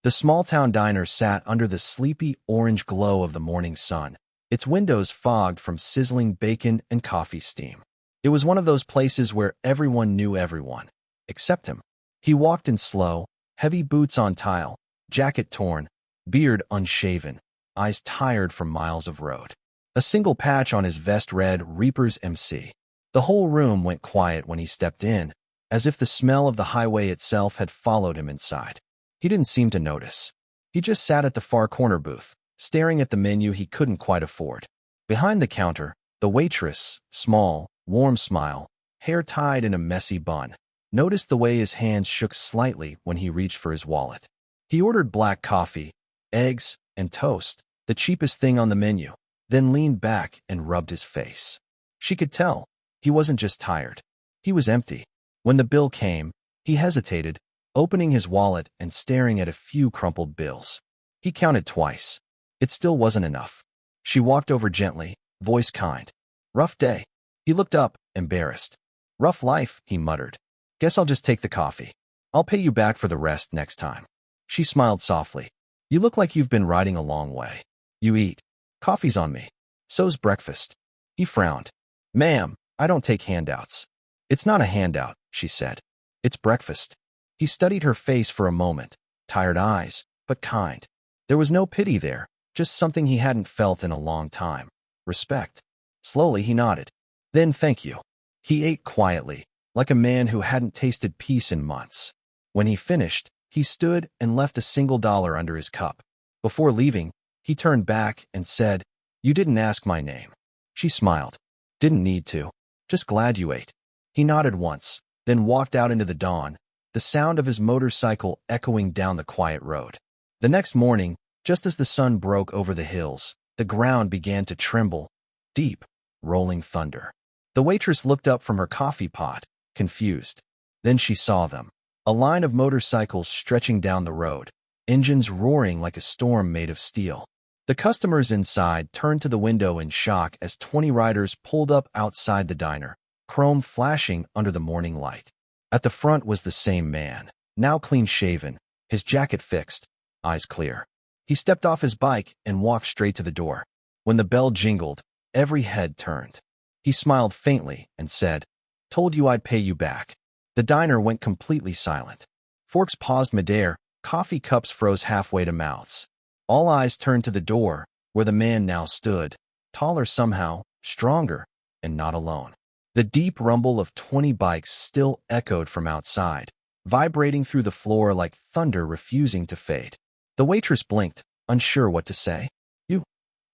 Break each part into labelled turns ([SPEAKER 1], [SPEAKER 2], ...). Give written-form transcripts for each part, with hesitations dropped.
[SPEAKER 1] The small-town diner sat under the sleepy orange glow of the morning sun, its windows fogged from sizzling bacon and coffee steam. It was one of those places where everyone knew everyone, except him. He walked in slow, heavy boots on tile, jacket torn, beard unshaven, eyes tired from miles of road. A single patch on his vest read Reaper's MC. The whole room went quiet when he stepped in, as if the smell of the highway itself had followed him inside. He didn't seem to notice. He just sat at the far corner booth, staring at the menu he couldn't quite afford. Behind the counter, the waitress, small, warm smile, hair tied in a messy bun, noticed the way his hands shook slightly when he reached for his wallet. He ordered black coffee, eggs, and toast, the cheapest thing on the menu, then leaned back and rubbed his face. She could tell. He wasn't just tired. He was empty. When the bill came, he hesitated, opening his wallet and staring at a few crumpled bills. He counted twice. It still wasn't enough. She walked over gently, voice kind. "Rough day." He looked up, embarrassed. "Rough life," he muttered. "Guess I'll just take the coffee. I'll pay you back for the rest next time." She smiled softly. "You look like you've been riding a long way. You eat. Coffee's on me. So's breakfast." He frowned. "Ma'am, I don't take handouts." "It's not a handout," she said. "It's breakfast." He studied her face for a moment, tired eyes, but kind. There was no pity there, just something he hadn't felt in a long time. Respect. Slowly he nodded. Then thank you. He ate quietly, like a man who hadn't tasted peace in months. When he finished, he stood and left $1 under his cup. Before leaving, he turned back and said, "You didn't ask my name." She smiled. "Didn't need to. Just glad you ate." He nodded once, then walked out into the dawn, the sound of his motorcycle echoing down the quiet road. The next morning, just as the sun broke over the hills, the ground began to tremble. Deep, rolling thunder. The waitress looked up from her coffee pot, confused. Then she saw them. A line of motorcycles stretching down the road, engines roaring like a storm made of steel. The customers inside turned to the window in shock as 20 riders pulled up outside the diner, chrome flashing under the morning light. At the front was the same man, now clean-shaven, his jacket fixed, eyes clear. He stepped off his bike and walked straight to the door. When the bell jingled, every head turned. He smiled faintly and said, "Told you I'd pay you back." The diner went completely silent. Forks paused midair, coffee cups froze halfway to mouths. All eyes turned to the door, where the man now stood, taller somehow, stronger, and not alone. The deep rumble of 20 bikes still echoed from outside, vibrating through the floor like thunder refusing to fade. The waitress blinked, unsure what to say.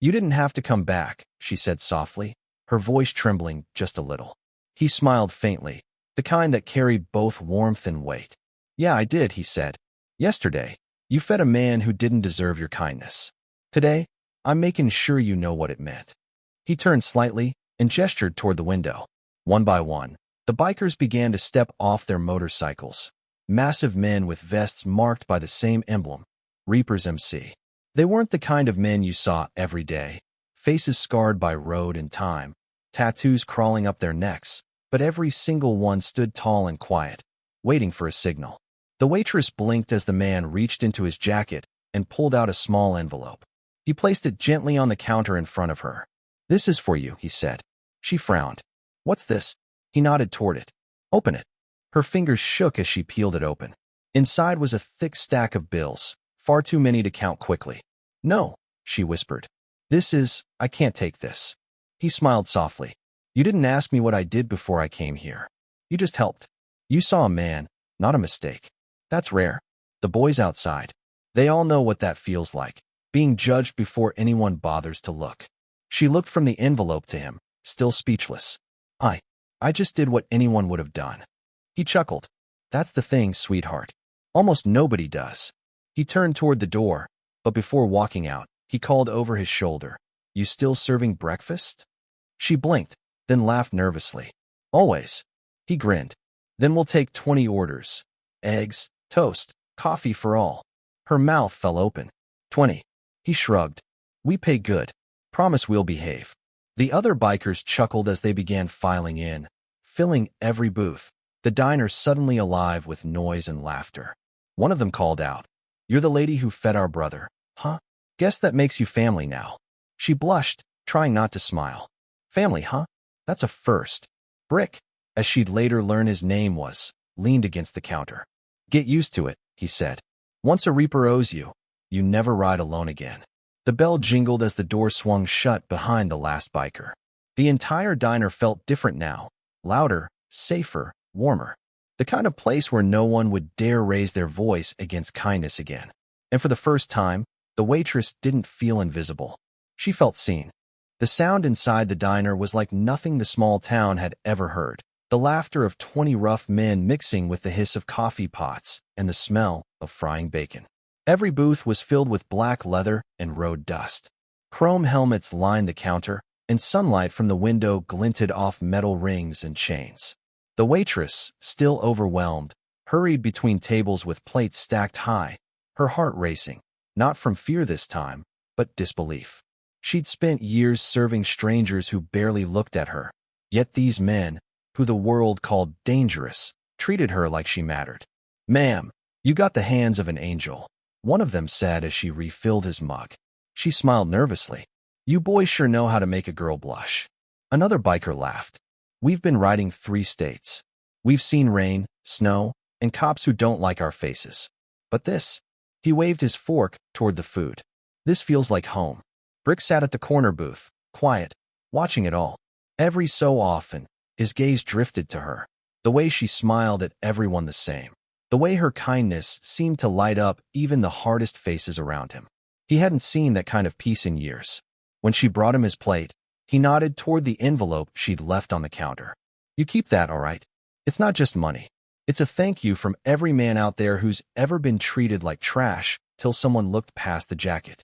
[SPEAKER 1] You didn't have to come back," she said softly, her voice trembling just a little. He smiled faintly, the kind that carried both warmth and weight. "Yeah, I did," he said. "Yesterday, you fed a man who didn't deserve your kindness. Today, I'm making sure you know what it meant." He turned slightly and gestured toward the window. One by one, the bikers began to step off their motorcycles. Massive men with vests marked by the same emblem, Reaper's MC. They weren't the kind of men you saw every day, faces scarred by road and time, tattoos crawling up their necks, but every single one stood tall and quiet, waiting for a signal. The waitress blinked as the man reached into his jacket and pulled out a small envelope. He placed it gently on the counter in front of her. "This is for you," he said. She frowned. "What's this?" He nodded toward it. "Open it." Her fingers shook as she peeled it open. Inside was a thick stack of bills, far too many to count quickly. "No," she whispered. I can't take this." He smiled softly. "You didn't ask me what I did before I came here. You just helped. You saw a man, not a mistake. That's rare. The boys outside. They all know what that feels like, being judged before anyone bothers to look." She looked from the envelope to him, still speechless. I just did what anyone would have done." He chuckled. "That's the thing, sweetheart. Almost nobody does." He turned toward the door, but before walking out, he called over his shoulder, "You still serving breakfast?" She blinked, then laughed nervously. "Always." He grinned. "Then we'll take 20 orders. Eggs, toast, coffee for all." Her mouth fell open. 20. He shrugged. "We pay good. Promise we'll behave." The other bikers chuckled as they began filing in, filling every booth, the diner suddenly alive with noise and laughter. One of them called out, You're the lady who fed our brother, huh? Guess that makes you family now. She blushed, trying not to smile. Family, huh? That's a first. Brick, as she'd later learn his name was, leaned against the counter. Get used to it, he said. Once a Reaper owes you, you never ride alone again. The bell jingled as the door swung shut behind the last biker. The entire diner felt different now, louder, safer, warmer. The kind of place where no one would dare raise their voice against kindness again. And for the first time, the waitress didn't feel invisible. She felt seen. The sound inside the diner was like nothing the small town had ever heard. The laughter of 20 rough men mixing with the hiss of coffee pots and the smell of frying bacon. Every booth was filled with black leather and road dust. Chrome helmets lined the counter, and sunlight from the window glinted off metal rings and chains. The waitress, still overwhelmed, hurried between tables with plates stacked high, her heart racing, not from fear this time, but disbelief. She'd spent years serving strangers who barely looked at her, yet these men, who the world called dangerous, treated her like she mattered. Ma'am, you got the hands of an angel, one of them said as she refilled his mug. She smiled nervously. You boys sure know how to make a girl blush. Another biker laughed. We've been riding 3 states. We've seen rain, snow, and cops who don't like our faces. But this, he waved his fork toward the food. This feels like home. Brick sat at the corner booth, quiet, watching it all. Every so often, his gaze drifted to her, the way she smiled at everyone the same, the way her kindness seemed to light up even the hardest faces around him. He hadn't seen that kind of peace in years. When she brought him his plate, he nodded toward the envelope she'd left on the counter. You keep that, all right? It's not just money. It's a thank you from every man out there who's ever been treated like trash till someone looked past the jacket.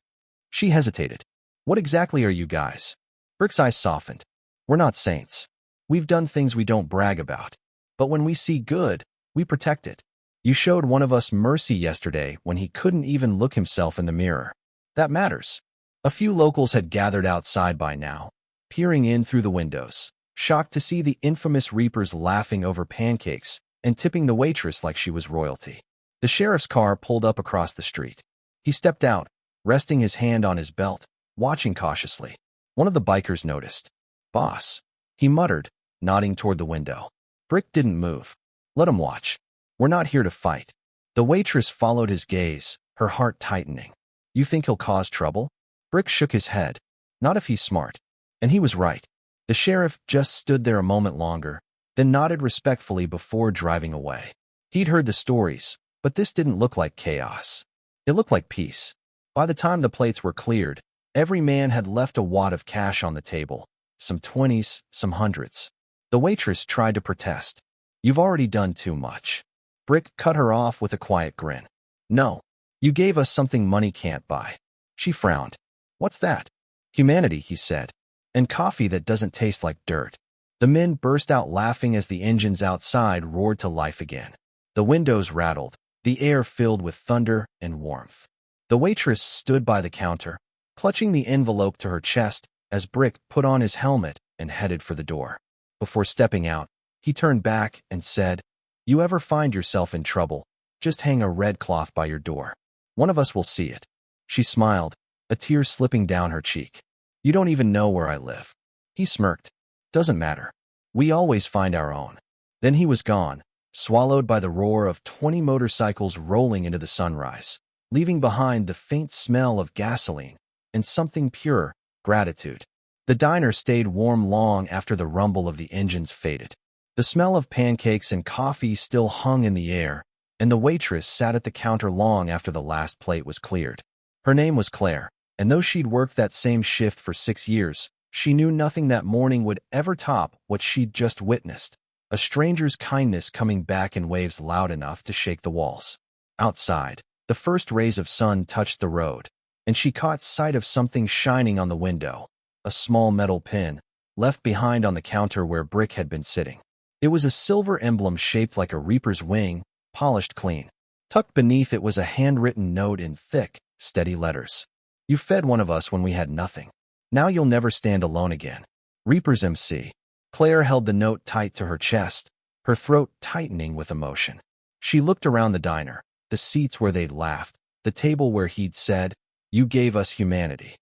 [SPEAKER 1] She hesitated. What exactly are you guys? Brick's eyes softened. We're not saints. We've done things we don't brag about. But when we see good, we protect it. You showed one of us mercy yesterday when he couldn't even look himself in the mirror. That matters. A few locals had gathered outside by now, peering in through the windows, shocked to see the infamous Reapers laughing over pancakes and tipping the waitress like she was royalty. The sheriff's car pulled up across the street. He stepped out, resting his hand on his belt, watching cautiously. One of the bikers noticed. Boss, he muttered, nodding toward the window. Brick didn't move. Let him watch. We're not here to fight. The waitress followed his gaze, her heart tightening. You think he'll cause trouble? Brick shook his head. Not if he's smart. And he was right. The sheriff just stood there a moment longer, then nodded respectfully before driving away. He'd heard the stories, but this didn't look like chaos. It looked like peace. By the time the plates were cleared, every man had left a wad of cash on the table, some 20s, some hundreds. The waitress tried to protest. You've already done too much. Brick cut her off with a quiet grin. No, you gave us something money can't buy. She frowned. What's that? Humanity, he said. And coffee that doesn't taste like dirt. The men burst out laughing as the engines outside roared to life again. The windows rattled, the air filled with thunder and warmth. The waitress stood by the counter, clutching the envelope to her chest as Brick put on his helmet and headed for the door. Before stepping out, he turned back and said, You ever find yourself in trouble, just hang a red cloth by your door. One of us will see it. She smiled, a tear slipping down her cheek. You don't even know where I live. He smirked. Doesn't matter. We always find our own. Then he was gone, swallowed by the roar of 20 motorcycles rolling into the sunrise, leaving behind the faint smell of gasoline and something pure, gratitude. The diner stayed warm long after the rumble of the engines faded. The smell of pancakes and coffee still hung in the air, and the waitress sat at the counter long after the last plate was cleared. Her name was Claire, and though she'd worked that same shift for 6 years, she knew nothing that morning would ever top what she'd just witnessed, a stranger's kindness coming back in waves loud enough to shake the walls. Outside, the first rays of sun touched the road, and she caught sight of something shining on the window, a small metal pin, left behind on the counter where Brick had been sitting. It was a silver emblem shaped like a reaper's wing, polished clean. Tucked beneath it was a handwritten note in thick, steady letters. You fed one of us when we had nothing. Now you'll never stand alone again. Reaper's MC. Claire held the note tight to her chest, her throat tightening with emotion. She looked around the diner, the seats where they'd laughed, the table where he'd said, "You gave us humanity."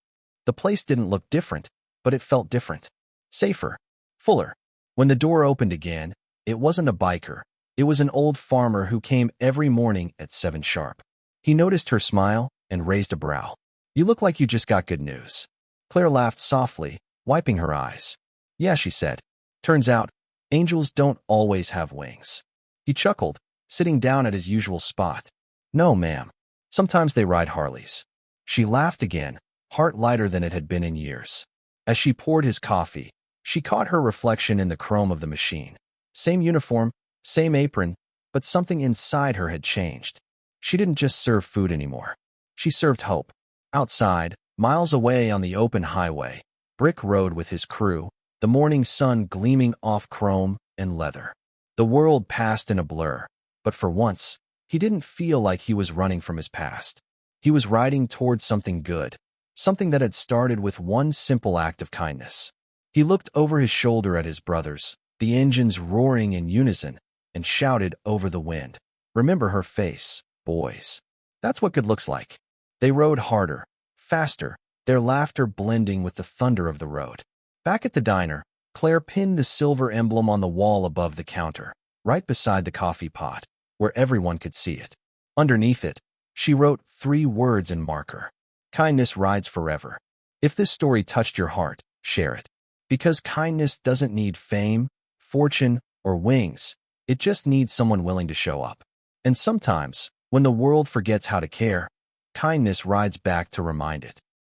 [SPEAKER 1] The place didn't look different, but it felt different. Safer. Fuller. When the door opened again, it wasn't a biker. It was an old farmer who came every morning at 7 sharp. He noticed her smile and raised a brow. "You look like you just got good news." Claire laughed softly, wiping her eyes. "Yeah," she said. "Turns out, angels don't always have wings." He chuckled, sitting down at his usual spot. "No, ma'am. Sometimes they ride Harleys." She laughed again, heart lighter than it had been in years. As she poured his coffee, she caught her reflection in the chrome of the machine. Same uniform, same apron, but something inside her had changed. She didn't just serve food anymore. She served hope. Outside, miles away on the open highway, Brick rode with his crew, the morning sun gleaming off chrome and leather. The world passed in a blur, but for once, he didn't feel like he was running from his past. He was riding towards something good, something that had started with one simple act of kindness. He looked over his shoulder at his brothers, the engines roaring in unison, and shouted over the wind, "Remember her face, boys." That's what good looks like. They rode harder, faster, their laughter blending with the thunder of the road. Back at the diner, Claire pinned the silver emblem on the wall above the counter, right beside the coffee pot, where everyone could see it. Underneath it, she wrote 3 words in marker. "Kindness rides forever." If this story touched your heart, share it. Because kindness doesn't need fame, fortune, or wings. It just needs someone willing to show up. And sometimes, when the world forgets how to care, kindness rides back to remind it.